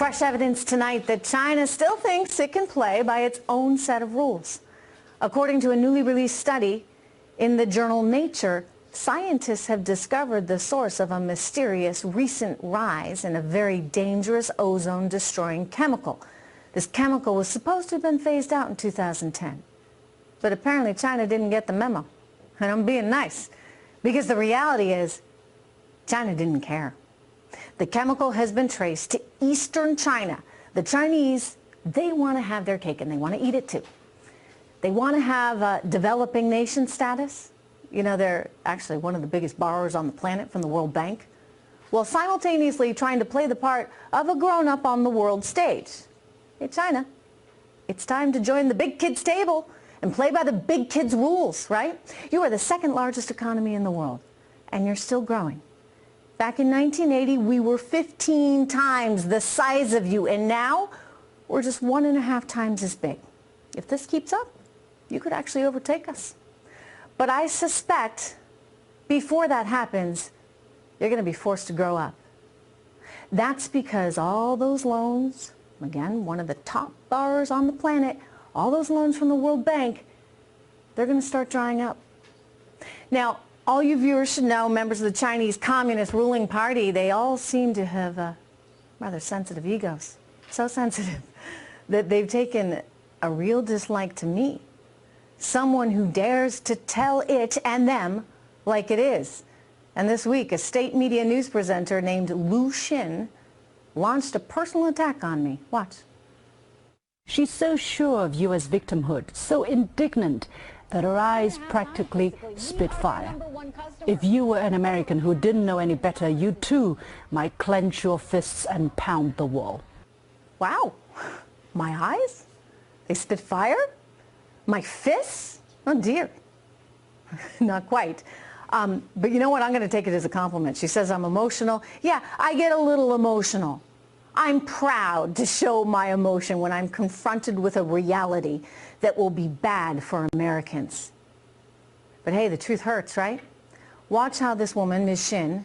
Fresh evidence tonight that China still thinks it can play by its own set of rules. According to a newly released study in the journal Nature, scientists have discovered the source of a mysterious recent rise in a very dangerous ozone-destroying chemical. This chemical was supposed to have been phased out in 2010. But apparently China didn't get the memo. And I'm being nice, because the reality is China didn't care. The chemical has been traced to eastern China. The Chinese, they want to have their cake and they want to eat it too. They want to have developing nation status. You know, they're actually one of the biggest borrowers on the planet from the World Bank, while simultaneously trying to play the part of a grown-up on the world stage. Hey, China, it's time to join the big kids table and play by the big kids rules, right? You are the second largest economy in the world, and you're still growing. Back in 1980, we were 15 times the size of you, and now we're just 1.5 times as big. If this keeps up, you could actually overtake us. But I suspect before that happens, you're going to be forced to grow up. That's because all those loans, again, one of the top borrowers on the planet, all those loans from the World Bank, they're going to start drying up. Now, all you viewers should know, members of the Chinese Communist ruling party, they all seem to have rather sensitive egos. So sensitive that they've taken a real dislike to me. Someone who dares to tell it and them like it is. And this week, a state media news presenter named Liu Xin launched a personal attack on me. Watch. She's so sure of U.S. victimhood, so indignant that her eyes practically spit fire. If you were an American who didn't know any better, you too might clench your fists and pound the wall. Wow, my eyes? They spit fire? My fists? Oh dear. Not quite. But you know what? I'm going to take it as a compliment. She says I'm emotional. Yeah, I get a little emotional. I'm proud to show my emotion when I'm confronted with a reality that will be bad for Americans. But hey, the truth hurts, right? Watch how this woman, Ms. Xin,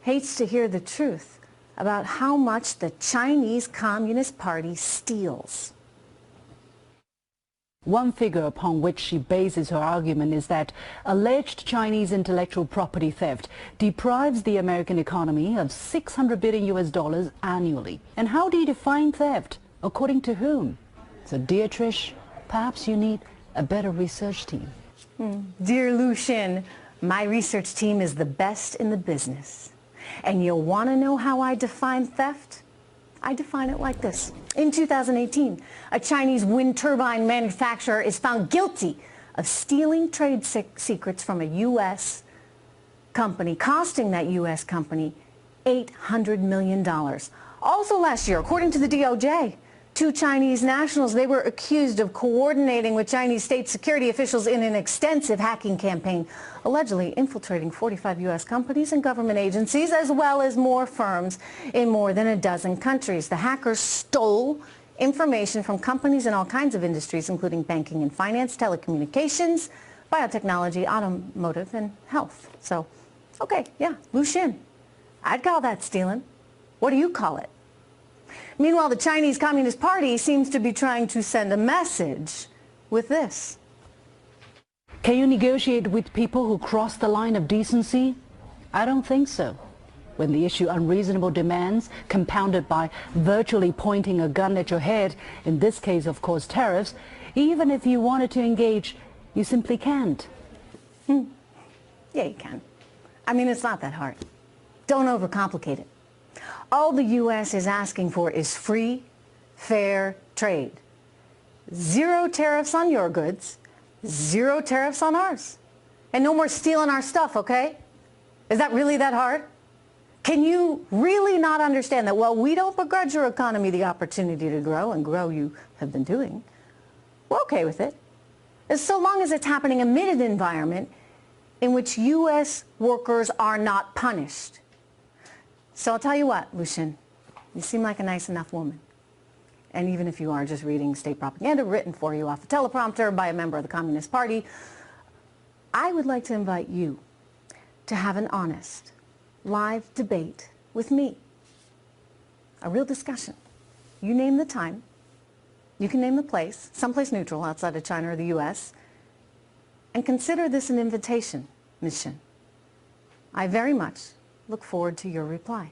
hates to hear the truth about how much the Chinese Communist Party steals. One figure upon which she bases her argument is that alleged Chinese intellectual property theft deprives the American economy of $600 billion annually. And how do you define theft? According to whom? So, dear Trish, perhaps you need a better research team. Dear Liu Xin, my research team is the best in the business. And you'll want to know how I define theft? I define it like this. In 2018, a Chinese wind turbine manufacturer is found guilty of stealing trade secrets from a U.S. company, costing that U.S. company $800 million. Also last year, according to the DOJ, 2 Chinese nationals, they were accused of coordinating with Chinese state security officials in an extensive hacking campaign, allegedly infiltrating 45 U.S. companies and government agencies, as well as more firms in more than a dozen countries. The hackers stole information from companies in all kinds of industries, including banking and finance, telecommunications, biotechnology, automotive, and health. So, okay, yeah, Liu Xin. I'd call that stealing. What do you call it? Meanwhile, the Chinese Communist Party seems to be trying to send a message with this. Can you negotiate with people who cross the line of decency? I don't think so. When they issue unreasonable demands, compounded by virtually pointing a gun at your head, in this case, of course, tariffs, even if you wanted to engage, you simply can't. Yeah, you can. I mean, it's not that hard. Don't overcomplicate it. All the U.S. is asking for is free, fair trade. 0 tariffs on your goods, 0 tariffs on ours. And no more stealing our stuff, okay? Is that really that hard? Can you really not understand that, well, we don't begrudge your economy the opportunity to grow, and grow you have been doing. We're okay with it. So long as it's happening amid an environment in which U.S. workers are not punished. So I'll tell you what, Liu Xin, you seem like a nice enough woman. And even if you are just reading state propaganda written for you off a teleprompter by a member of the Communist Party, I would like to invite you to have an honest, live debate with me. A real discussion. You name the time. You can name the place, someplace neutral outside of China or the U.S., and consider this an invitation, Ms. Xin. I very much look forward to your reply.